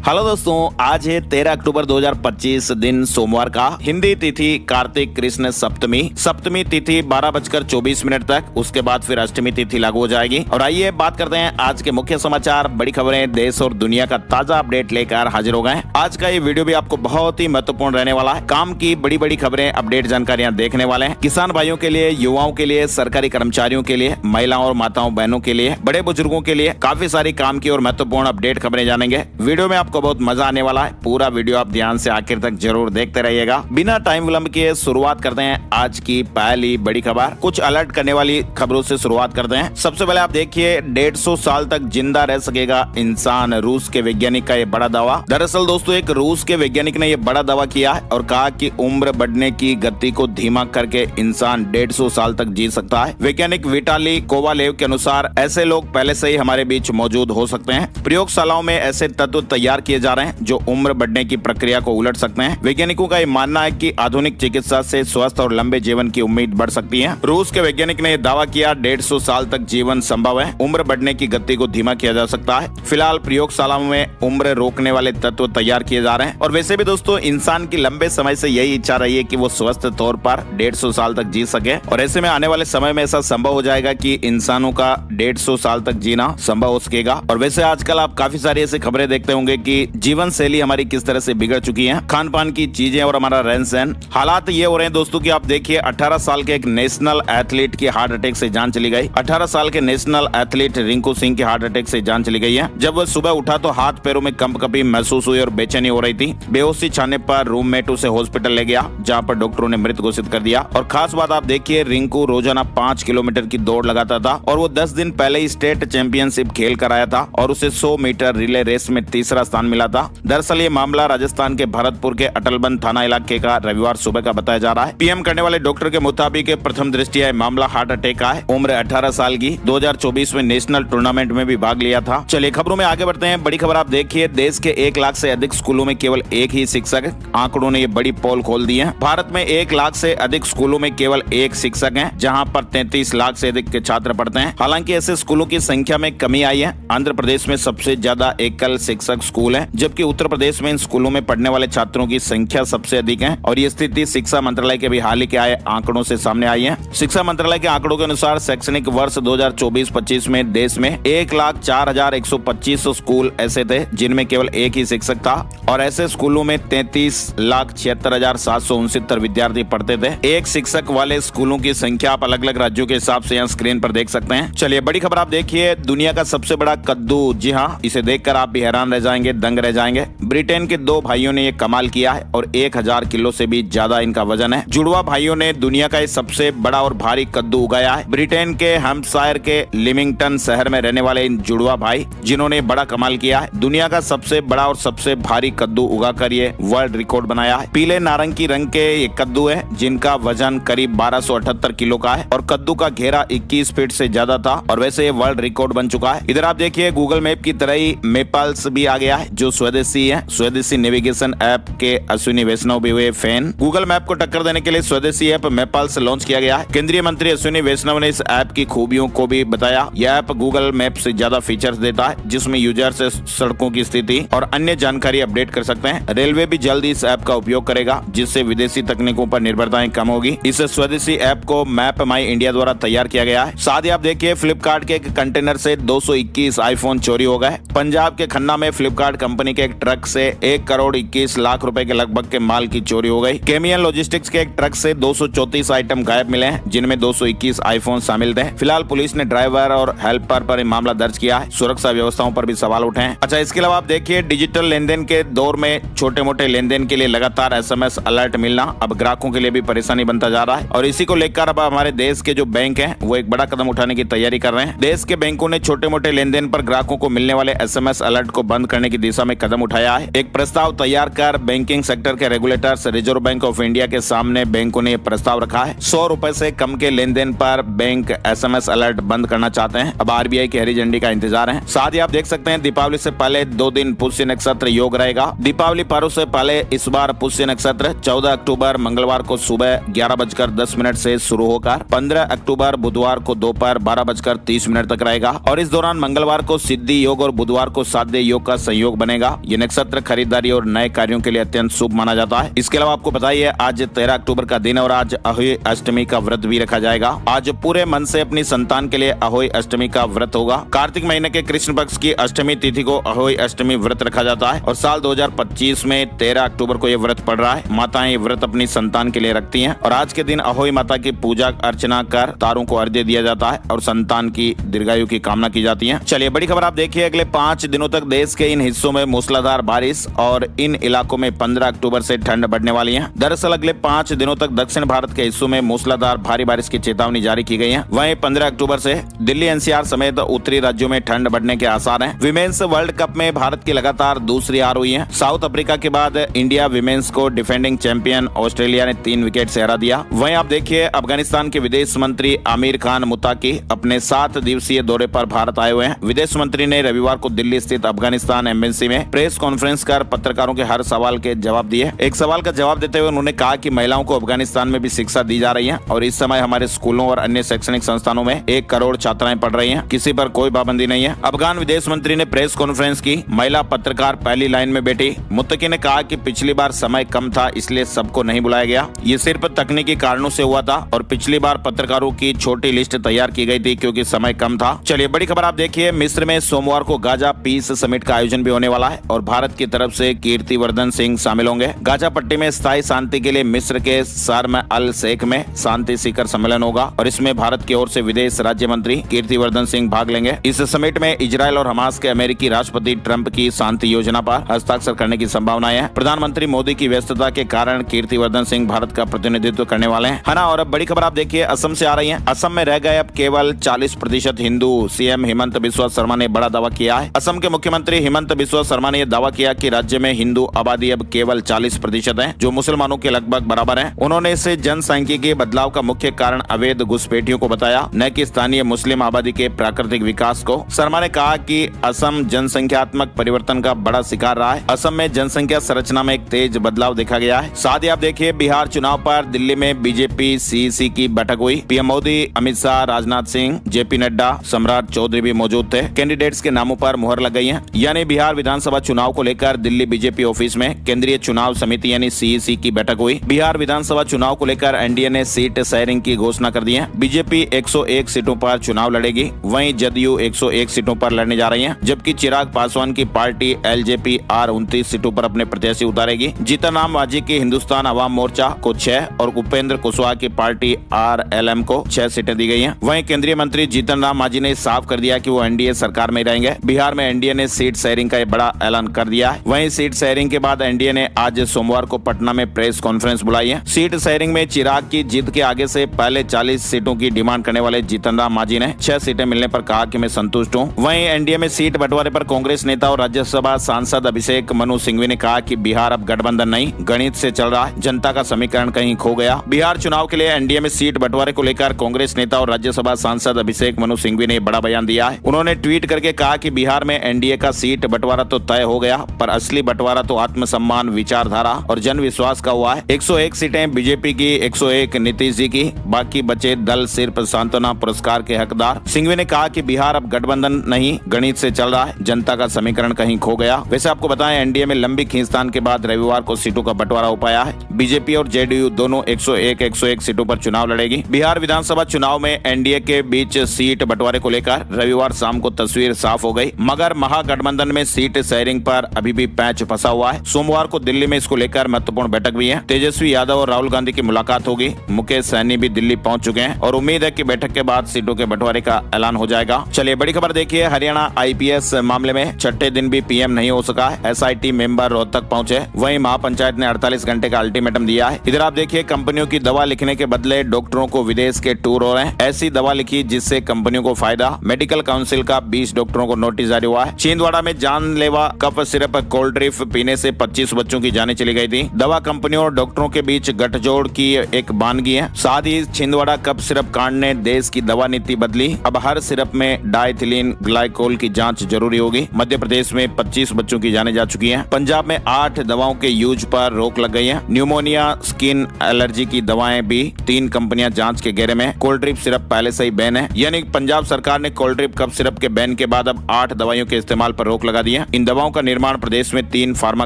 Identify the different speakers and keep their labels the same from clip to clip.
Speaker 1: Hello दोस्तों, आज है 13 अक्टूबर 2025 दिन सोमवार का। हिंदी तिथि कार्तिक कृष्ण सप्तमी तिथि 12:24 तक। उसके बाद फिर अष्टमी तिथि लागू हो जाएगी। और आइए बात करते हैं आज के मुख्य समाचार, बड़ी खबरें, देश और दुनिया का ताजा अपडेट लेकर हाजिर हो गए। आज का ये वीडियो भी आपको बहुत ही महत्वपूर्ण रहने वाला है। काम की बड़ी खबरें, अपडेट जानकारियां देखने वाले हैं। किसान भाइयों के लिए, युवाओं के लिए, सरकारी कर्मचारियों के लिए, महिलाओं और माताओं बहनों के लिए, बड़े बुजुर्गों के लिए काफी सारी काम की और महत्वपूर्ण अपडेट खबरें जानेंगे। वीडियो में आपको बहुत मजा आने वाला है। पूरा वीडियो आप ध्यान से आखिर तक जरूर देखते रहिएगा। बिना टाइम विलंब किए शुरुआत करते हैं आज की पहली बड़ी खबर। कुछ अलर्ट करने वाली खबरों से शुरुआत करते हैं। सबसे पहले आप देखिए, 150 साल तक जिंदा रह सकेगा इंसान, रूस के वैज्ञानिक का ये बड़ा दावा। दरअसल दोस्तों, एक रूस के वैज्ञानिक ने ये बड़ा दावा किया है और कहा कि उम्र बढ़ने की गति को धीमा करके इंसान 150 साल तक जी सकता है। वैज्ञानिक विटाली कोवालेव के अनुसार ऐसे लोग पहले से ही हमारे बीच मौजूद हो सकते हैं। प्रयोगशालाओं में ऐसे तत्व तैयार किए जा रहे हैं जो उम्र बढ़ने की प्रक्रिया को उलट सकते हैं। वैज्ञानिकों का यह मानना है कि आधुनिक चिकित्सा से स्वस्थ और लंबे जीवन की उम्मीद बढ़ सकती है। रूस के वैज्ञानिक ने दावा किया 150 साल तक जीवन संभव है। उम्र बढ़ने की गति को धीमा किया जा सकता है। फिलहाल प्रयोगशालाओं में उम्र रोकने वाले तत्व तैयार किए जा रहे हैं। और वैसे भी दोस्तों, इंसान की लंबे समय से यही इच्छा रही है कि वो स्वस्थ तौर पर 150 साल तक जी सके। और ऐसे में आने वाले समय में ऐसा संभव हो जाएगा कि इंसानों का 150 साल तक जीना संभव हो सकेगा। और वैसे आजकल आप काफी सारी ऐसी खबरें देखते होंगे कि जीवन शैली हमारी किस तरह से बिगड़ चुकी है, खान पान की चीजें और हमारा रहन सहन। हालात ये हो रहे हैं दोस्तों कि आप देखिए, 18 साल के एक नेशनल एथलीट की हार्ट अटैक से जान चली गई। 18 साल के नेशनल एथलीट रिंकू सिंह की हार्ट अटैक से जान चली गई है। जब वह सुबह उठा तो हाथ पैरों में कंपकपी महसूस हुई और बेचैनी हो रही थी। बेहोशी छाने पर रूममेट उसे हॉस्पिटल ले गया, जहाँ पर डॉक्टरों ने मृत घोषित कर दिया। और खास बात आप देखिए, रिंकू रोजाना 5 किलोमीटर की दौड़ लगाता था और वो 10 दिन पहले ही स्टेट चैंपियनशिप खेल कर आया था और उसे 100 मीटर रिले रेस में तीसरा स्थान मिला था। दरअसल ये मामला राजस्थान के भरतपुर के अटलबंद थाना इलाके का रविवार सुबह का बताया जा रहा है। पीएम करने वाले डॉक्टर के मुताबिक प्रथम दृष्टया यह मामला हार्ट अटैक का है। उम्र 18 साल की, 2024 में नेशनल टूर्नामेंट में भी भाग लिया था। चलिए खबरों में आगे बढ़ते हैं। बड़ी खबर आप देखिए, देश के 1 लाख से अधिक स्कूलों में केवल एक ही शिक्षक। आंकड़ों ने ये बड़ी पोल खोल दी है। भारत में 1 लाख से अधिक स्कूलों में केवल एक शिक्षक है, जहाँ पर 33 लाख से अधिक के छात्र पढ़ते हैं। हालांकि ऐसे स्कूलों की संख्या में कमी आई है। आंध्र प्रदेश में सबसे ज्यादा एकल शिक्षक स्कूल है, जबकि उत्तर प्रदेश में इन स्कूलों में पढ़ने वाले छात्रों की संख्या सबसे अधिक है। और ये स्थिति शिक्षा मंत्रालय के भी हाल ही के आए आंकड़ों से सामने आई है। शिक्षा मंत्रालय के आंकड़ों के अनुसार शैक्षणिक वर्ष 2024-25 में देश में 1,04,125 स्कूल ऐसे थे जिनमें केवल एक ही शिक्षक था। और ऐसे स्कूलों में 33,76,769 विद्यार्थी पढ़ते थे। एक शिक्षक वाले स्कूलों की संख्या आप अलग अलग राज्यों के हिसाब से यहाँ स्क्रीन पर देख सकते हैं। चलिए बड़ी खबर आप देखिए, दुनिया का सबसे बड़ा कद्दू। जी हाँ, इसे देखकर आप भी हैरान रह जाएंगे, दंग रह जाएंगे। ब्रिटेन के 2 भाइयों ने ये कमाल किया है और 1000 किलो से भी ज्यादा इनका वजन है। जुड़वा भाइयों ने दुनिया का सबसे बड़ा और भारी कद्दू उगाया है। ब्रिटेन के हैम्पशायर के लिमिंगटन शहर में रहने वाले इन जुड़वा भाई, जिन्होंने बड़ा कमाल किया है, दुनिया का सबसे बड़ा और सबसे भारी कद्दू उगाकर ये वर्ल्ड रिकॉर्ड बनाया है। पीले नारंगी रंग के ये कद्दू है, जिनका वजन करीब 1278 किलो का है और कद्दू का घेरा 21 फीट से ज्यादा था। और वैसे ये वर्ल्ड रिकॉर्ड बन चुका है। इधर आप देखिए, गूगल मैप की तरह ही मेपल्स भी आ गया है, जो स्वदेशी है। स्वदेशी नेविगेशन ऐप के अश्विनी वैष्णव भी हुए फैन। गूगल मैप को टक्कर देने के लिए स्वदेशी ऐप मेपल्स लॉन्च किया गया है। केंद्रीय मंत्री अश्विनी वैष्णव ने इस ऐप की खूबियों को भी बताया। यह ऐप गूगल मैप से ज्यादा फीचर्स देता है, जिसमें यूजर से सड़कों की स्थिति और अन्य जानकारी अपडेट कर सकते हैं। रेलवे भी जल्द इस ऐप का उपयोग करेगा, जिससे विदेशी तकनीकों पर निर्भरताएं कम होगी। इस स्वदेशी ऐप को मैप माई इंडिया द्वारा तैयार किया गया है। साथ ही आप देखिए, फ्लिपकार्ट के एक कंटेनर से 221 आईफोन चोरी हो गए। पंजाब के खन्ना में फ्लिपकार्ट कंपनी के एक ट्रक से 1,21,00,000 रुपए के लगभग के माल की चोरी हो गई। केमियन लॉजिस्टिक्स के एक ट्रक से 234 आइटम गायब मिले हैं, जिनमें 221 आईफोन शामिल थे। फिलहाल पुलिस ने ड्राइवर और हेल्पर पर मामला दर्ज किया है। सुरक्षा व्यवस्थाओं पर भी सवाल उठे हैं। अच्छा, इसके अलावा आप देखिए, डिजिटल लेनदेन के दौर में छोटे मोटे लेनदेन के लिए लगातार SMS अलर्ट मिलना अब ग्राहकों के लिए भी परेशानी बनता जा रहा है। और इसी को लेकर अब हमारे देश के जो बैंक हैं, वो एक बड़ा कदम उठाने की तैयारी कर रहे हैं। देश के बैंकों ने छोटे मोटे लेनदेन पर ग्राहकों को मिलने वाले SMS अलर्ट को बंद करने की दिशा में कदम उठाया है। एक प्रस्ताव तैयार कर बैंकिंग सेक्टर के regulators reserve bank of India के सामने बैंकों ने प्रस्ताव रखा है। 100 रुपए से कम के लेनदेन पर बैंक SMS अलर्ट बंद करना चाहते हैं। अब RBI की हरी झंडी का इंतजार है। साथ ही आप देख सकते हैं, दीपावली से पहले 2 दिन पुष्य नक्षत्र योग रहेगा। दीपावली पर्व से पहले इस बार पुष्य नक्षत्र 14 अक्टूबर मंगलवार को सुबह 11:10 से शुरू होकर 15 अक्टूबर बुधवार को दोपहर 12:30 तक रहेगा। और इस दौरान मंगलवार को सिद्धि योग और बुधवार को साध्य योग का संयोग योग बनेगा। ये नक्षत्र खरीदारी और नए कार्यों के लिए अत्यंत शुभ माना जाता है। इसके अलावा आपको बताइए आज 13 अक्टूबर का दिन और आज अहोई अष्टमी का व्रत भी रखा जाएगा। आज पूरे मन से अपनी संतान के लिए अहोई अष्टमी का व्रत होगा। कार्तिक महीने के कृष्ण पक्ष की अष्टमी तिथि को अहोई अष्टमी व्रत रखा जाता है और साल 2025 में 13 अक्टूबर को यह व्रत पड़ रहा है। माताएं ये व्रत अपनी संतान के लिए रखती हैं और आज के दिन अहोई माता की पूजा अर्चना कर तारों को अर्घ्य दिया जाता है और संतान की दीर्घायु की कामना की जाती है। चलिए बड़ी खबर आप देखिए, अगले 5 दिनों तक देश के इन हिस्सों में मूसलाधार बारिश और इन इलाकों में 15 अक्टूबर से ठंड बढ़ने वाली है। दरअसल अगले 5 दिनों तक दक्षिण भारत के हिस्सों में मूसलाधार भारी बारिश की चेतावनी जारी की गई है। वहीं 15 अक्टूबर से दिल्ली एनसीआर समेत उत्तरी राज्यों में ठंड बढ़ने के आसार हैं। विमेंस वर्ल्ड कप में भारत की लगातार दूसरी हार हुई है। साउथ अफ्रीका के बाद इंडिया विमेंस को डिफेंडिंग चैंपियन ऑस्ट्रेलिया ने 3 विकेट से हरा दिया। वहीं आप देखिए अफगानिस्तान के विदेश मंत्री आमिर खान मुताकी अपने 7 दिवसीय दौरे पर भारत आए हुए हैं। विदेश मंत्री ने रविवार को दिल्ली स्थित अफगानिस्तान एम्बेसी में प्रेस कॉन्फ्रेंस कर पत्रकारों के हर सवाल के जवाब दिए। एक सवाल का जवाब देते हुए उन्होंने कहा कि महिलाओं को अफगानिस्तान में भी शिक्षा दी जा रही है और इस समय हमारे स्कूलों और अन्य शैक्षणिक संस्थानों में 1 करोड़ छात्राएं पढ़ रही हैं। किसी पर कोई पाबंदी नहीं है। अफगान विदेश मंत्री ने प्रेस कॉन्फ्रेंस की। महिला पत्रकार पहली लाइन में बैठी। मुत्तकी ने कहा कि पिछली बार समय कम था इसलिए सबको नहीं बुलाया गया। ये सिर्फ तकनीकी कारणों से हुआ था और पिछली बार पत्रकारों की छोटी लिस्ट तैयार की गई थी क्योंकि समय कम था। चलिए बड़ी खबर आप देखिए, मिस्र में सोमवार को गाजा पीस समिट का आयोजन भी होने वाला है और भारत की तरफ से कीर्तिवर्धन सिंह शामिल होंगे। गाजा पट्टी में स्थायी शांति के लिए मिस्र के शर्म अल शेख में शांति शिखर सम्मेलन होगा और इसमें भारत की ओर से विदेश राज्य मंत्री कीर्तिवर्धन सिंह भाग लेंगे। इस समिट में इजरायल और हमास के अमेरिकी राष्ट्रपति ट्रंप की शांति योजना पर हस्ताक्षर करने की संभावनाएं हैं। प्रधानमंत्री मोदी की व्यस्तता के कारण कीर्तिवर्धन सिंह भारत का प्रतिनिधित्व करने वाले हैं, है ना। और अब बड़ी खबर आप देखिए असम से आ रही है। असम में रह गए अब केवल 40% हिंदू। सीएम हिमंत बिस्वा शर्मा ने बड़ा दावा किया है। असम के मुख्यमंत्री हिमंत बिस्वा शर्मा ने यह दावा किया कि राज्य में हिंदू आबादी अब केवल 40% है, जो मुसलमानों के लगभग बराबर है। उन्होंने इसे जनसांख्यिकीय बदलाव का मुख्य कारण अवैध घुसपैठियों को बताया, न कि स्थानीय मुस्लिम आबादी के प्राकृतिक विकास को। शर्मा ने कहा कि असम जनसंख्यात्मक परिवर्तन का बड़ा शिकार रहा है। असम में जनसंख्या संरचना में एक तेज बदलाव देखा गया है। साथ ही आप देखिए बिहार चुनाव पर दिल्ली में बीजेपी सीईसी की बैठक हुई। पीएम मोदी, अमित शाह, राजनाथ सिंह, जेपी नड्डा, सम्राट चौधरी भी मौजूद थे। कैंडिडेट्स के नामों पर मुहर लग गई है। यानी बिहार विधानसभा चुनाव को लेकर दिल्ली बीजेपी ऑफिस में केंद्रीय चुनाव समिति यानी सीईसी की बैठक हुई। बिहार विधानसभा चुनाव को लेकर एनडीए ने सीट शेयरिंग की घोषणा कर दी है। बीजेपी 101 सीटों पर चुनाव लड़ेगी, वहीं जदयू 101 सीटों पर लड़ने जा रही है, जबकि चिराग पासवान की पार्टी एलजेपी 29 सीटों पर अपने प्रत्याशी उतारेगी। जीतन राम मांझी की हिंदुस्तान अवाम मोर्चा को 6 और उपेंद्र कुशवाहा की पार्टी आरएलएम को 6 सीटें दी गई हैं। वहीं केंद्रीय मंत्री जीतन राम मांझी ने साफ कर दिया कि वो एनडीए सरकार में रहेंगे। बिहार में एनडीए ने सीट शेयरिंग का बड़ा ऐलान कर दिया है। वहीं सीट शेयरिंग के बाद एनडीए ने आज सोमवार को पटना में प्रेस कॉन्फ्रेंस बुलाई है। सीट शेयरिंग में चिराग की जीत के आगे से पहले 40 सीटों की डिमांड करने वाले जीतन राम मांझी ने 6 सीटें मिलने पर कहा कि मैं संतुष्ट हूं। वहीं एनडीए में सीट बंटवारे पर कांग्रेस नेता और राज्यसभा सांसद अभिषेक मनु सिंघवी ने कहा कि बिहार अब गठबंधन नहीं गणित से चल रहा है, जनता का समीकरण कहीं खो गया। बिहार चुनाव के लिए एनडीए में सीट बंटवारे को लेकर कांग्रेस नेता और राज्यसभा सांसद अभिषेक मनु सिंघवी ने बड़ा बयान दिया है। उन्होंने ट्वीट करके कहा कि बिहार में एनडीए का सीट बंटवारा तो तय हो गया, पर असली बंटवारा तो आत्मसम्मान, विचारधारा और जन विश्वास का हुआ है। 101 सीटें बीजेपी की, 101 नीतीश जी की, बाकी बचे दल सिर्फ सांत्वना पुरस्कार के हकदार। सिंघवी ने कहा कि बिहार अब गठबंधन नहीं गणित से चल रहा है, जनता का समीकरण कहीं खो गया। वैसे आपको बताएं एनडीए में लंबी खींचतान के बाद रविवार को सीटों का बंटवारा हो पाया है। बीजेपी और जेडीयू दोनों 101 सीटों पर चुनाव लड़ेगी। बिहार विधानसभा चुनाव में एनडीए के बीच सीट बंटवारे को लेकर रविवार शाम को तस्वीर साफ हो गई, मगर महागठबंधन में सीट शेयरिंग पर अभी भी पैंच फंसा हुआ है। सोमवार को दिल्ली में इसको लेकर महत्वपूर्ण बैठक भी है। तेजस्वी यादव और राहुल गांधी की मुलाकात होगी। मुकेश सहनी भी दिल्ली पहुंच चुके हैं और उम्मीद है कि बैठक के बाद सीटों के बंटवारे का ऐलान हो जाएगा। चलिए बड़ी खबर देखिए, हरियाणा आईपीएस मामले में छठे दिन भी पीएम नहीं हो सका। एसआईटी मेंबर रोहतक पहुंचे, वहीं महापंचायत ने 48 घंटे का अल्टीमेटम दिया है। इधर आप देखिए कंपनियों की दवा लिखने के बदले डॉक्टरों को विदेश के टूर हो रहे हैं। ऐसी दवा लिखी जिससे कंपनियों को फायदा। मेडिकल काउंसिल का 20 डॉक्टरों को नोटिस जारी हुआ है। छिंदवाड़ा में जानलेवा कफ सिरप कोल्ड ड्रिंक पीने से 25 बच्चों की जानें चली गई थी। दवा कंपनियों और डॉक्टरों के बीच गठजोड़ की एक वानगी है। साथ ही छिंदवाड़ा कफ सिरप कांड ने देश की दवा नीति बदली। अब हर सिरप में डाइथिलीन ग्लाइकोल की जांच जरूरी होगी। मध्य प्रदेश में 25 बच्चों की जानें जा चुकी हैं। पंजाब में 8 दवाओं के यूज पर रोक लग गई है। न्यूमोनिया, स्किन एलर्जी की दवाएं भी 3 कंपनियां जांच के घेरे में। कोल्ड ड्रिंक सिरप पहले से ही बैन है, यानी पंजाब सरकार ने कोल्ड ड्रिंक कफ सिरप के बैन के बाद अब 8 दवाइयों के इस्तेमाल पर रोक लगा दी है। है। इन दवाओं का निर्माण प्रदेश में 3 फार्मा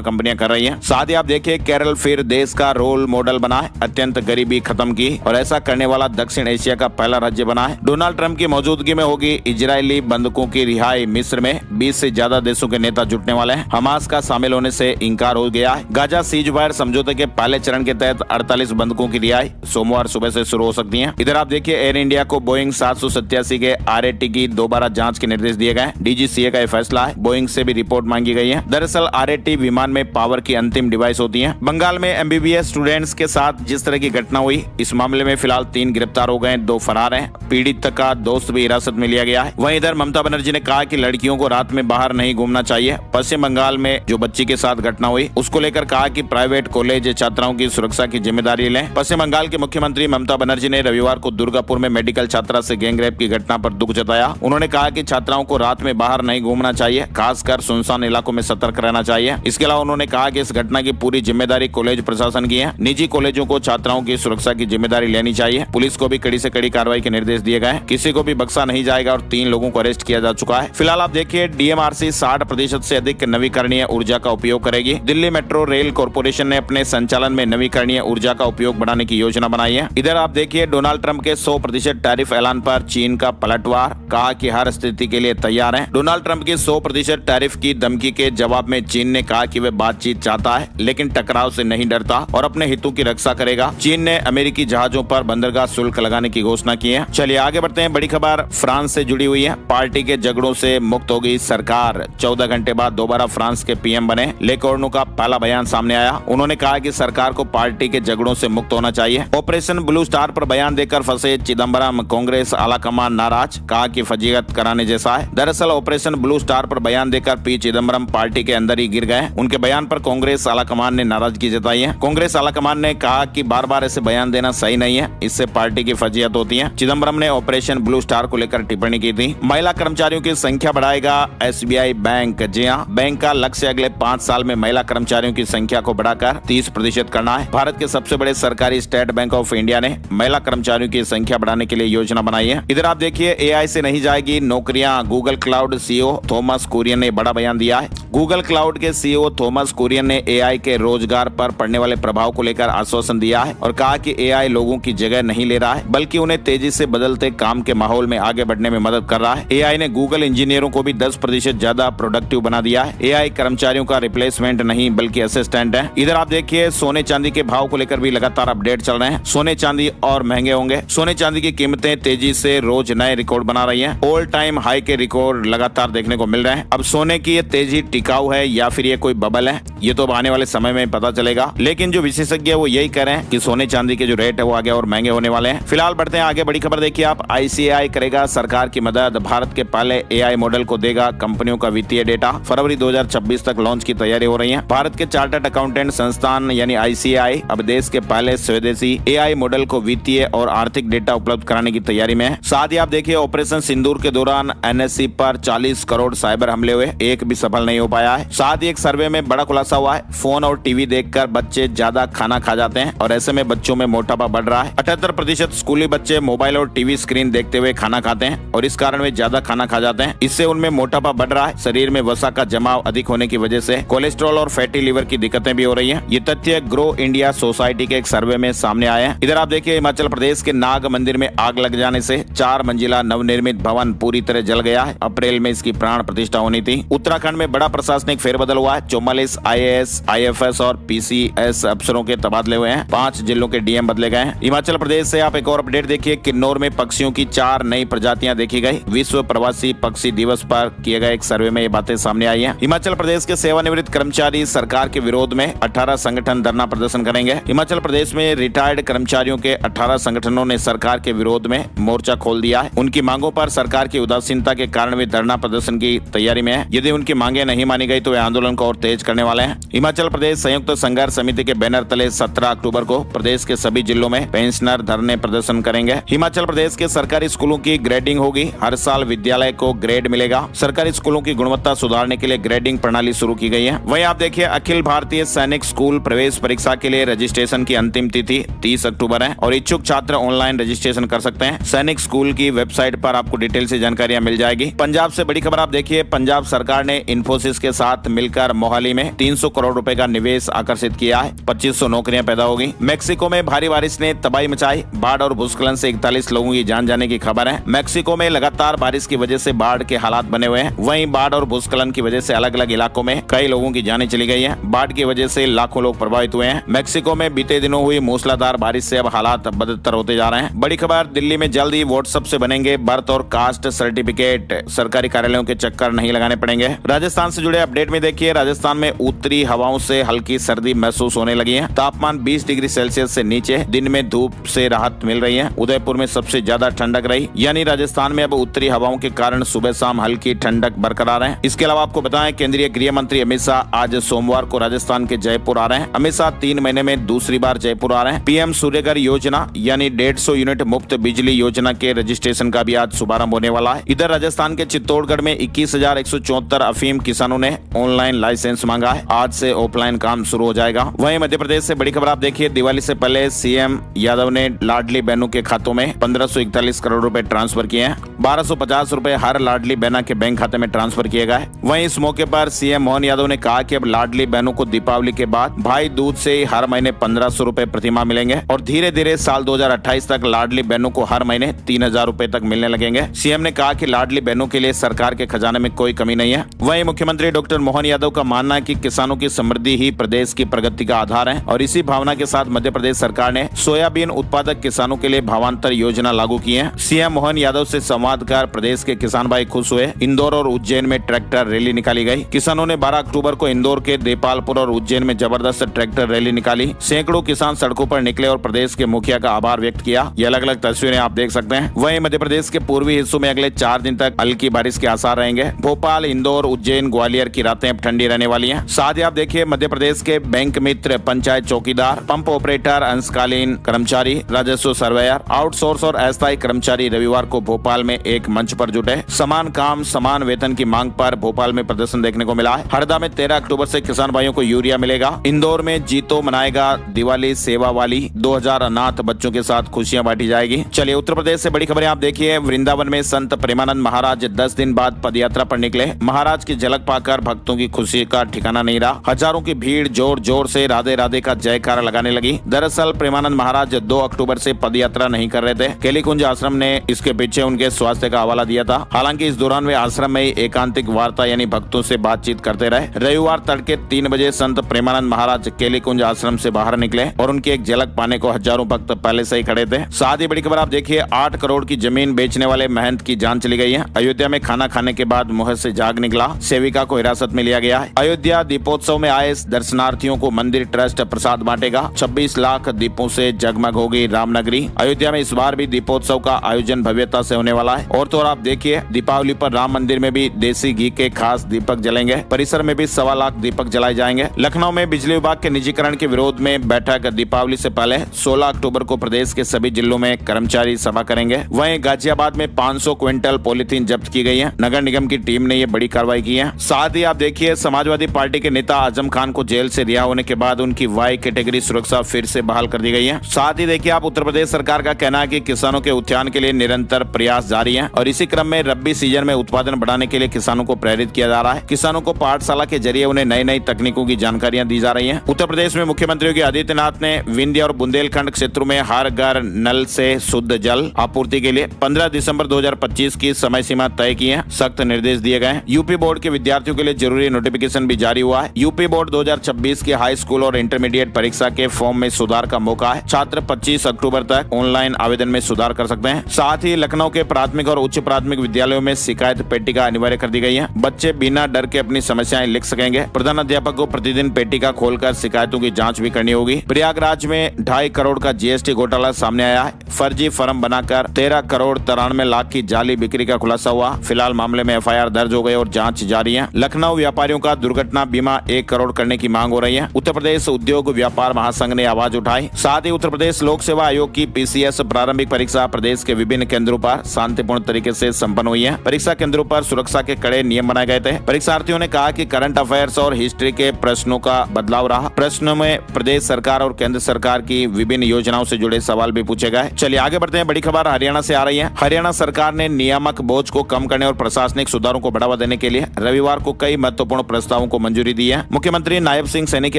Speaker 1: कंपनियां कर रही हैं। साथ ही आप देखिए केरल फिर देश का रोल मॉडल बना है, अत्यंत गरीबी खत्म की और ऐसा करने वाला दक्षिण एशिया का पहला राज्य बना है। डोनाल्ड ट्रंप की मौजूदगी में होगी इजरायली बंधकों की रिहाई। मिस्र में 20 से ज्यादा देशों के नेता जुटने वाले हैं। हमास का शामिल होने से इंकार हो गया है। गाजा सीज फायर समझौते के पहले चरण के तहत 48 बंधकों की रिहाई सोमवार सुबह से शुरू हो सकती है। इधर आप देखिए एयर इंडिया को बोइंग 787 के RAT की दोबारा जांच के निर्देश दिए गए। DGCA का यह फैसला है। बोइंग से भी रिपोर्ट मांगी गई है। दरअसल RAT विमान में पावर की अंतिम डिवाइस होती है। बंगाल में MBBS स्टूडेंट्स के साथ जिस तरह की घटना हुई, इस मामले में फिलहाल 3 गिरफ्तार हो गए, 2 फरार हैं। पीड़ित का दोस्त भी हिरासत में लिया गया है। वहीं इधर ममता बनर्जी ने कहा कि लड़कियों को रात में बाहर नहीं घूमना चाहिए। पश्चिम बंगाल में जो बच्ची के साथ घटना हुई उसको लेकर कहा कि प्राइवेट कॉलेज छात्राओं की सुरक्षा की जिम्मेदारी लें। पश्चिम बंगाल की मुख्यमंत्री ममता बनर्जी ने रविवार को दुर्गापुर में मेडिकल छात्रा से गैंगरेप की घटना पर दुख जताया। उन्होंने कहा कि छात्राओं को रात में बाहर नहीं घूमना चाहिए, खासकर सुनसान इलाकों में सतर्क रहना चाहिए। इसके अलावा उन्होंने कहा कि इस घटना की पूरी जिम्मेदारी कॉलेज प्रशासन की है। निजी कॉलेजों को छात्राओं की सुरक्षा की जिम्मेदारी लेनी चाहिए। पुलिस को भी कड़ी से कड़ी कार्रवाई के निर्देश दिए गए। किसी को भी बख्शा नहीं जाएगा और 3 लोगों को अरेस्ट किया जा चुका है। फिलहाल आप देखिए DMRC 60% से अधिक नवीकरणीय ऊर्जा का उपयोग करेगी। दिल्ली मेट्रो रेल कॉर्पोरेशन ने अपने संचालन में नवीकरणीय ऊर्जा का उपयोग बढ़ाने की योजना बनाई है। इधर आप देखिए डोनाल्ड ट्रंप के 100% टैरिफ ऐलान पर चीन का पलटवार, कहा कि हर स्थिति के लिए तैयार है। डोनाल्ड ट्रंप की 100% टैरिफ की धमकी के जवाब में चीन ने कहा कि वे बातचीत चाहता है लेकिन टकराव से नहीं डरता और अपने हितों की रक्षा करेगा। चीन ने अमेरिकी जहाजों पर बंदरगाह शुल्क लगाने की घोषणा की है। चलिए आगे बढ़ते हैं। बड़ी खबर फ्रांस से जुड़ी हुई है। पार्टी के झगड़ों से मुक्त होगी सरकार। 14 घंटे बाद दोबारा फ्रांस के PM बने ले कोर्नु का पहला बयान सामने आया। उन्होंने कहा कि सरकार को पार्टी के झगड़ों से मुक्त होना चाहिए। ऑपरेशन ब्लू स्टार पर बयान देकर फंसे चिदम्बरम, कांग्रेस आलाकमान नाराज, कहा कि फजीहत कराने जैसा है। दरअसल ऑपरेशन ब्लू स्टार पर बयान देकर P चिदम्बरम पार्टी के अंदर ही गिर गए। उनके बयान पर कांग्रेस आलाकमान ने नाराजगी जताई है। कांग्रेस आलाकमान ने कहा कि बार-बार ऐसे बयान देना सही नहीं है, इससे पार्टी की फजीहत होती है। चिदम्बरम ने ऑपरेशन ब्लू स्टार को लेकर टिप्पणी की थी। महिला कर्मचारियों की संख्या बढ़ाएगा SBI बैंक। जी हां, बैंक का लक्ष्य अगले 5 साल में महिला कर्मचारियों की संख्या को बढ़ाकर 30% करना है। भारत के सबसे बड़े सरकारी स्टेट बैंक ऑफ इंडिया ने महिला कर्मचारियों की संख्या बढ़ाने के लिए योजना बनाई है। इधर आप देखिए AI से नहीं जाएगी नौकरियां। Google cloud CEO Thomas Kurian ने बड़ा बयान दिया है। गूगल क्लाउड के CEO थॉमस कुरियन ने AI के रोजगार पर पड़ने वाले प्रभाव को लेकर आश्वासन दिया है और कहा कि AI लोगों की जगह नहीं ले रहा है बल्कि उन्हें तेजी से बदलते काम के माहौल में आगे बढ़ने में मदद कर रहा है। AI ने गूगल इंजीनियरों को भी 10% ज्यादा प्रोडक्टिव बना दिया है। AI कर्मचारियों का रिप्लेसमेंट नहीं बल्कि असिस्टेंट है। इधर आप देखिए सोने चांदी के भाव को लेकर भी लगातार अपडेट चल रहे हैं। सोने चांदी और महंगे होंगे। सोने चांदी की कीमतें तेजी से रोज नए रिकॉर्ड बना रही हैं। ऑल टाइम हाई के रिकॉर्ड लगातार देखने को मिल रहे हैं। अब सोने की ये तेजी टिकाऊ है या फिर ये कोई बबल है, ये तो आने वाले समय में पता चलेगा। लेकिन जो विशेषज्ञ वो यही कह रहे हैं कि सोने चांदी के जो रेट है वो आगे और महंगे होने वाले हैं। फिलहाल बढ़ते हैं आगे। बड़ी खबर देखिए आप, ICAI करेगा सरकार की मदद। भारत के पहले AI मॉडल को देगा कंपनियों का वित्तीय डेटा। फरवरी 2026 तक लॉन्च की तैयारी हो रही है। भारत के चार्टर्ड अकाउंटेंट संस्थान यानी ICAI अब देश के पहले स्वदेशी AI मॉडल को वित्तीय और आर्थिक डेटा उपलब्ध कराने की तैयारी में है। साथ ही आप देखिए ऑपरेशन सिंदूर के दौरान NSE पर 40 करोड़ साइबर हमले हुए, एक भी सफल नहीं हो पाया है। साथ ही एक सर्वे में बड़ा खुलासा हुआ है, फोन और टीवी देखकर बच्चे ज्यादा खाना खा जाते हैं और ऐसे में बच्चों में मोटापा बढ़ रहा है। 78% स्कूली बच्चे मोबाइल और टीवी स्क्रीन देखते हुए खाना खाते हैं और इस कारण वे ज्यादा खाना खा जाते हैं। इससे उनमें मोटापा बढ़ रहा है। शरीर में वसा का जमाव अधिक होने की वजह से कोलेस्ट्रॉल और फैटी लीवर की दिक्कतें भी हो रही हैं। ये तथ्य ग्रो इंडिया सोसाइटी के एक सर्वे में सामने आए हैं। इधर आप देखिए हिमाचल प्रदेश के नाग मंदिर में आग लग जाने से 4 मंजिला नवनिर्मित भवन पूरी तरह जल गया है। अप्रैल में इसकी प्राण प्रतिष्ठा होनी थी। उत्तराखंड में बड़ा प्रशासनिक फेरबदल हुआ है। 44 IAS, IFS और PCS अफसरों के तबादले हुए हैं। 5 जिलों के DM बदले गए हैं। हिमाचल प्रदेश से आप एक और अपडेट देखिए, किन्नौर में पक्षियों की 4 नई प्रजातियां देखी गई। विश्व प्रवासी पक्षी दिवस पर किए गए एक सर्वे में ये बातें सामने आई हैं। हिमाचल प्रदेश के सेवानिवृत्त कर्मचारी सरकार के विरोध में 18 संगठन धरना प्रदर्शन करेंगे। हिमाचल प्रदेश में रिटायर्ड कर्मचारियों के 18 संगठनों ने सरकार के विरोध में मोर्चा खोल दिया है। उनकी मांगों पर सरकार की उदासीनता के कारण वे धरना प्रदर्शन की तैयारी में है। यदि उनकी मांगे नहीं मानी गई तो वे आंदोलन को और तेज करने वाले हैं। हिमाचल प्रदेश संयुक्त संघर्ष समिति के बैनर तले 17 अक्टूबर को प्रदेश के सभी जिलों में पेंशनर धरने प्रदर्शन करेंगे। हिमाचल प्रदेश के सरकारी स्कूलों की ग्रेडिंग होगी। हर साल विद्यालय को ग्रेड मिलेगा। सरकारी स्कूलों की गुणवत्ता सुधारने के लिए ग्रेडिंग प्रणाली शुरू की गई है। वहीं आप देखिए अखिल भारतीय सैनिक स्कूल प्रवेश परीक्षा के लिए रजिस्ट्रेशन की अंतिम तिथि 30 अक्टूबर है और इच्छुक छात्र ऑनलाइन रजिस्ट्रेशन कर सकते हैं। सैनिक स्कूल की वेबसाइट पर आपको डिटेल से जानकारियां मिल जाएगी। पंजाब से बड़ी खबर आप देखिए, पंजाब सरकार ने इन्फोसिस के साथ मिलकर मोहाली में 300 करोड़ रुपए का निवेश आकर्षित किया है। 2500 नौकरियां पैदा होगी। मेक्सिको में भारी बारिश ने तबाही मचाई। बाढ़ और भूस्खलन से 41 लोगों की जान जाने की खबर है। मेक्सिको में लगातार बारिश की वजह से बाढ़ के हालात बने हुए हैं। वहीं बाढ़ और भूस्खलन की वजह से अलग अलग इलाकों में कई लोगों की जानें चली गई है। बाढ़ की वजह से लाखों लोग प्रभावित हुए हैं। मेक्सिको में बीते दिनों हुई मूसलाधार बारिश से अब हालात बदतर होते जा रहे हैं। बड़ी खबर, दिल्ली में जल्द ही व्हाट्सएप से बनेंगे बर्थ और कास्ट सर्टिफिकेट। सरकारी कार्यालयों के चक्कर नहीं लगाने पड़ेंगे। राजस्थान से जुड़े अपडेट में देखिए, राजस्थान में उत्तरी हवाओं से हल्की सर्दी महसूस होने लगी है। तापमान 20 डिग्री सेल्सियस से नीचे, दिन में धूप से राहत मिल रही है। उदयपुर में सबसे ज्यादा ठंडक रही, यानी राजस्थान में अब उत्तरी हवाओं के कारण सुबह शाम हल्की ठंडक बरकरार है। इसके अलावा आपको बताएं, केंद्रीय गृह मंत्री अमित शाह आज सोमवार को राजस्थान के जयपुर आ रहे हैं। अमित शाह 3 महीने में दूसरी बार जयपुर आ रहे हैं। पीएम सूर्यघर योजना यानी 150 यूनिट मुफ्त बिजली योजना के रजिस्ट्रेशन का भी आज शुभारंभ होने वाला है। इधर राजस्थान के चित्तौड़गढ़ में 21,174 अफीम किसानों ने ऑनलाइन लाइसेंस मांगा है। आज से ऑफलाइन काम शुरू हो जाएगा। वहीं मध्य प्रदेश से बड़ी खबर आप देखिए, दिवाली से पहले सीएम यादव ने लाडली बहनों के खातों में 1541 करोड़ रुपए ट्रांसफर किए हैं। 1250 रुपए हर लाडली बहना के बैंक खाते में ट्रांसफर किए गए। वहीं इस मौके पर सीएम मोहन यादव ने कहा कि अब लाडली बहनों को दीपावली के बाद भाई दूज से हर महीने 1500 रुपए प्रतिमाह मिलेंगे और धीरे धीरे साल 2028 तक लाडली बहनों को हर महीने 3000 रुपए तक मिलने लगेंगे। सीएम ने कहा कि लाडली बहनों के लिए सरकार के खजाने में कोई कमी नहीं है। वहीं मुख्यमंत्री डॉक्टर मोहन यादव का मानना है कि किसानों की समृद्धि ही प्रदेश की प्रगति का आधार है और इसी भावना के साथ मध्य प्रदेश सरकार ने सोयाबीन उत्पादक किसानों के लिए भावांतर योजना लागू की है। सीएम मोहन यादव से संवाद कर प्रदेश के किसान भाई खुश हुए। इंदौर और उज्जैन में ट्रैक्टर रैली निकाली गई। किसानों ने 12 अक्टूबर को इंदौर के देपालपुर और उज्जैन में जबरदस्त ट्रैक्टर रैली निकाली। सैकड़ों किसान सड़कों पर निकले और प्रदेश के मुखिया का आभार व्यक्त किया। ये अलग अलग तस्वीरें आप देख सकते हैं। वहीं मध्य प्रदेश के पूर्वी हिस्सों में अगले 4 दिन तक हल्की बारिश के आसार रहेंगे। भोपाल, इंदौर, उज्जैन, ग्वालियर की रातें अब ठंडी रहने वाली हैं। साथ ही आप देखिए, मध्य प्रदेश के बैंक मित्र, पंचायत चौकीदार, पंप ऑपरेटर, अंशकालीन कर्मचारी, राजस्व सर्वेयर, आउटसोर्स और अस्थायी कर्मचारी रविवार को भोपाल में एक मंच पर जुटे। समान काम समान वेतन की मांग पर भोपाल में प्रदर्शन देखने को मिला है। हरदा में 13 अक्टूबर से किसान भाइयों को यूरिया मिलेगा। इंदौर में जीतो मनाएगा दिवाली सेवा वाली, 2000 अनाथ बच्चों के साथ खुशियां बांटी जाएगी। चलिए उत्तर प्रदेश से बड़ी खबरें आप देखिए, वृंदावन में संत प्रेमानंद महाराज 10 दिन बाद पदयात्रा पर निकले। महाराज की झलक पाकर भक्तों की खुशी का ठिकाना नहीं रहा। हजारों की भीड़ जोर जोर से राधे राधे का जयकारा लगाने लगी। दरअसल प्रेमानंद महाराज 2 अक्टूबर से पदयात्रा नहीं कर रहे थे। केलीकुंज आश्रम ने इसके पीछे उनके स्वास्थ्य का हवाला दिया था। हालांकि इस दौरान वे आश्रम में एकांतिक वार्ता यानी भक्तों से बातचीत करते रहे। रविवार तड़के 3 बजे संत प्रेमानंद महाराज केलीकुंज आश्रम से बाहर निकले और उनकी एक झलक पाने को हजारों भक्त पहले से ही खड़े थे। साथ ही बड़ी खबर आप देखिए, 8 करोड़ की जमीन बेचने वाले महंत की जान चली गई है। अयोध्या में खाना खाने के बाद मुंह से जाग निकला। सेविका को हिरासत में लिया गया है। अयोध्या दीपोत्सव में आए दर्शनार्थियों को मंदिर ट्रस्ट प्रसाद बांटेगा। 26 लाख दीपों से जगमग होगी रामनगरी। अयोध्या में इस बार भी दीपोत्सव का आयोजन भव्यता से होने वाला है। और तो और आप देखिए, दीपावली पर राम मंदिर में भी देसी घी के खास दीपक जलेंगे। परिसर में भी 1.25 लाख दीपक जलाए जाएंगे। लखनऊ में बिजली विभाग के निजीकरण के विरोध में बैठक। दीपावली से पहले 16 अक्टूबर को प्रदेश के सभी जिलों में कर्मचारी सभा करेंगे। वहीं गाजियाबाद में 500 क्विंटल पॉलीथीन जब्त की गई है। नगर निगम की टीम ने ये बड़ी कार्रवाई की है। साथ ही आप देखिए, समाजवादी पार्टी के नेता आजम खान को जेल से रिहा होने के बाद उनकी वाई कैटेगरी सुरक्षा फिर से बहाल कर दी गई है। साथ ही देखिए, आप उत्तर प्रदेश सरकार का कहना है कि किसानों के उत्थान के लिए निरंतर प्रयास जारी है और इसी क्रम में रब्बी सीजन में उत्पादन बढ़ाने के लिए किसानों को प्रेरित किया जा रहा है। किसानों को पाठशाला के जरिए उन्हें नई नई तकनीकों की जानकारियां दी जा रही है। उत्तर प्रदेश में मुख्यमंत्री योगी आदित्यनाथ ने विंध्य और बुंदेलखंड क्षेत्रों में हर घर नल से शुद्ध जल आपूर्ति के लिए 15 दिसंबर 2025 की समय सीमा तय की है। सख्त निर्देश दिए गए। यूपी बोर्ड के विद्यार्थियों के लिए जरूरी नोटिफिकेशन भी जारी हुआ है। यूपी बोर्ड 2026 की हाई स्कूल और इंटरमीडिएट परीक्षा के फॉर्म में सुधार का मौका है। छात्र 25 अक्टूबर तक ऑनलाइन आवेदन में सुधार कर सकते हैं। साथ ही लखनऊ के प्राथमिक और उच्च प्राथमिक विद्यालयों में शिकायत पेटिका अनिवार्य कर दी गई है। बच्चे बिना डर के अपनी समस्याएं लिख सकेंगे। प्रधान अध्यापक को प्रतिदिन पेटिका खोलकर शिकायतों की जांच भी करनी होगी। प्रयागराज में 2.5 करोड़ का जीएसटी घोटाला सामने आया है। फर्जी फर्म बनाकर 13 करोड़ 93 लाख की जाली बिक्री का खुलासा हुआ। फिलहाल मामले में एफआईआर दर्ज हो गई और जांच जारी है। लखनऊ व्यापारियों का दुर्घटना बीमा 1 करोड़ करने की मांग हो रही है। उत्तर प्रदेश उद्योग व्यापार महासंघ ने आवाज उठाई। साथ ही उत्तर प्रदेश लोक सेवा आयोग की पीसीएस प्रारंभिक परीक्षा प्रदेश के विभिन्न केंद्रों पर शांतिपूर्ण तरीके से संपन्न हुई है। परीक्षा केंद्रों पर सुरक्षा के कड़े नियम बनाए गए थे। परीक्षार्थियों ने कहा कि करंट अफेयर्स और हिस्ट्री के प्रश्नों का बदलाव रहा। प्रश्नों में प्रदेश सरकार और केंद्र सरकार की विभिन्न योजनाओं से जुड़े सवाल भी पूछे गए। चलिए आगे बढ़ते हैं। बड़ी खबर हरियाणा से आ रही है। हरियाणा सरकार ने नियामक बोझ को कम करने और प्रशासनिक सुधारों को बढ़ावा देने के लिए लिए रविवार को कई महत्वपूर्ण प्रस्तावों को मंजूरी दी है। मुख्यमंत्री नायब सिंह सैनी की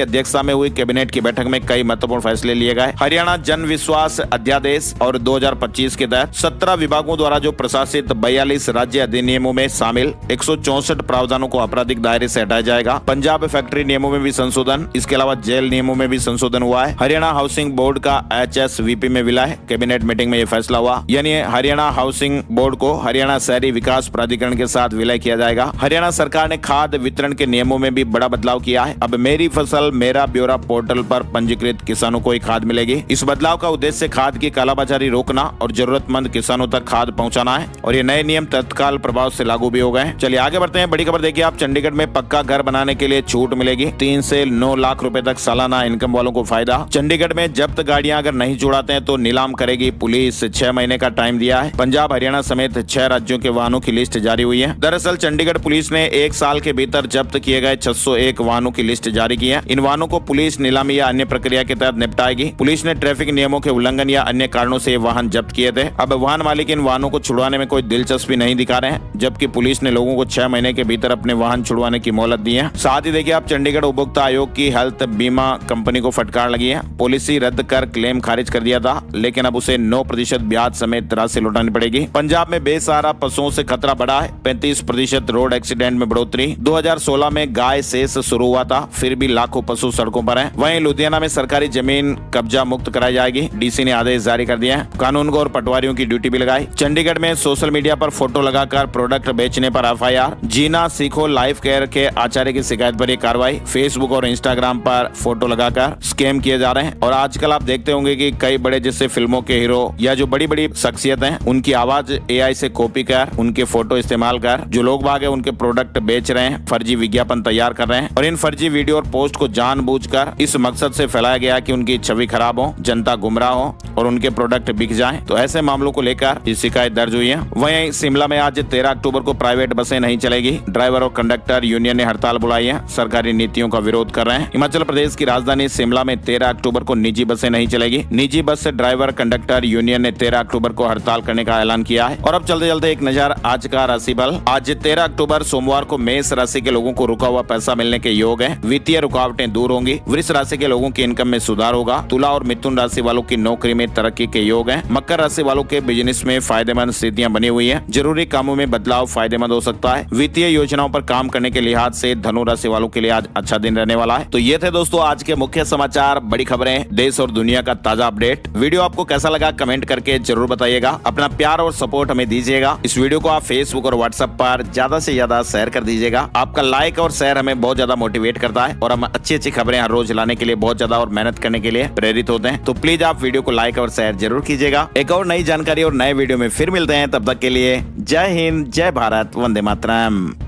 Speaker 1: अध्यक्षता में हुई कैबिनेट की बैठक में कई महत्वपूर्ण फैसले लिए गए। हरियाणा जन विश्वास अध्यादेश और 2025 के तहत 17 विभागों द्वारा जो प्रशासित 42 राज्य अधिनियमों में शामिल 164 प्रावधानों को आपराधिक दायरे से हटाया जाएगा। पंजाब फैक्ट्री नियमों में भी संशोधन, इसके अलावा जेल नियमों में भी संशोधन हुआ है। हरियाणा हाउसिंग बोर्ड का HSVP में विलय, कैबिनेट मीटिंग में यह फैसला हुआ, यानी हरियाणा हाउसिंग बोर्ड को हरियाणा शहरी विकास प्राधिकरण के साथ विलय किया जाएगा। हरियाणा सरकार ने खाद वितरण के नियमों में भी बड़ा बदलाव किया है। अब मेरी फसल मेरा ब्यौरा पोर्टल पर पंजीकृत किसानों को ही खाद मिलेगी। इस बदलाव का उद्देश्य खाद की कालाबाजारी रोकना और जरूरतमंद किसानों तक खाद पहुंचाना है और ये नए नियम तत्काल प्रभाव से लागू भी हो गए। चलिए आगे बढ़ते हैं। बड़ी खबर देखिए आप, चंडीगढ़ में पक्का घर बनाने के लिए छूट मिलेगी। 3 से 9 लाख रुपए तक सालाना इनकम वालों को फायदा। चंडीगढ़ में जब्त गाड़ियां अगर नहीं जुड़ाते हैं तो नीलाम करेगी पुलिस। 6 महीने का टाइम दिया है। पंजाब हरियाणा समेत 6 राज्यों के वाहनों की लिस्ट जारी हुई है। दरअसल चंडीगढ़ पुलिस ने 1 साल के भीतर जब्त किए गए 601 वाहनों की लिस्ट जारी की है। इन वाहनों को पुलिस नीलामी या अन्य प्रक्रिया के तहत निपटाएगी। पुलिस ने ट्रैफिक नियमों के उल्लंघन या अन्य कारणों से ये वाहन जब्त किए थे। अब वाहन मालिक इन वाहनों को छुड़वाने में कोई दिलचस्पी नहीं दिखा रहे हैं, जबकि पुलिस ने लोगों को 6 महीने के भीतर अपने वाहन छुड़वाने की मोहलत दी है। साथ ही देखिए आप, चंडीगढ़ उपभोक्ता आयोग की हेल्थ बीमा कंपनी को फटकार लगी है। पॉलिसी रद्द कर क्लेम खारिज कर दिया था, लेकिन अब उसे 9% ब्याज समेत राशि लौटानी पड़ेगी। पंजाब में बेसहारा पशुओं से खतरा बढ़ा है। 35% रोड एक्सीडेंट में बढ़ोतरी। 2016 में गाय शेष शुरू हुआ था, फिर भी लाखों पशु सड़कों पर हैं। वहीं लुधियाना में सरकारी जमीन कब्जा मुक्त कराई जाएगी। डीसी ने आदेश जारी कर दिया है। कानून को और पटवारियों की ड्यूटी भी लगाई। चंडीगढ़ में सोशल मीडिया पर फोटो लगाकर प्रोडक्ट बेचने पर FIR। जीना सीखो लाइफ केयर के आचार्य की शिकायत पर यह कार्रवाई। फेसबुक और इंस्टाग्राम पर फोटो लगाकर स्कैम किए जा रहे हैं। और आजकल आप देखते होंगे कि कई बड़े जैसे फिल्मों के हीरो या जो बड़ी बड़ी शख्सियत हैं, उनकी आवाज AI से कॉपी कर उनके फोटो इस्तेमाल कर जो लोग बाग है उनके प्रोडक्ट बेच रहे हैं, फर्जी विज्ञापन तैयार कर रहे हैं। और इन फर्जी वीडियो और पोस्ट को जानबूझकर इस मकसद से फैलाया गया कि उनकी छवि खराब हो, जनता गुमराह हो और उनके प्रोडक्ट बिक जाएं। तो ऐसे मामलों को लेकर ये शिकायत दर्ज हुई है। वहीं शिमला में आज 13 अक्टूबर को प्राइवेट बसें नहीं चलेगी। ड्राइवर और कंडक्टर यूनियन ने हड़ताल बुलाई है, सरकारी नीतियों का विरोध कर रहे हैं। हिमाचल प्रदेश की राजधानी शिमला में 13 अक्टूबर को निजी बसें नहीं चलेगी। निजी बस से ड्राइवर कंडक्टर यूनियन ने 13 अक्टूबर को हड़ताल करने का ऐलान किया है। और अब चलते चलते एक नजर आज का राशि बल। आज 13 अक्टूबर सोमवार को मेष राशि के लोगों को रुका हुआ पैसा मिलने के योग है। वित्तीय रुकावटें दूर होंगी। वृष राशि के लोगों की इनकम में सुधार होगा। तुला और मिथुन राशि वालों की नौकरी में तरक्की के योग है। मकर राशि वालों के बिजनेस में फायदेमंद स्थितियां बनी हुई है। जरूरी कामों में बदलाव फायदेमंद हो सकता है। वित्तीय योजनाओं पर काम करने के लिहाज से धनु राशि वालों के लिए आज अच्छा दिन रहने वाला है। तो ये थे दोस्तों आज के मुख्य समाचार, बड़ी खबरें, देश और दुनिया का ताजा अपडेट। वीडियो आपको कैसा लगा कमेंट करके जरूर बताइएगा। अपना प्यार और सपोर्ट हमें दीजिएगा। इस वीडियो को आप फेसबुक और व्हाट्सएप पर ज्यादा से ज्यादा शेयर कर दीजिएगा। आपका लाइक और शेयर हमें बहुत ज्यादा मोटिवेट करता है और हम अच्छी खबरें हर रोज लाने के लिए बहुत ज्यादा और मेहनत करने के लिए प्रेरित होते हैं। तो प्लीज आप वीडियो को लाइक और शेयर जरूर कीजिएगा। एक और नई जानकारी और नए वीडियो में फिर मिलते हैं। तब तक के लिए जय हिंद, जय भारत, वंदे मातरम।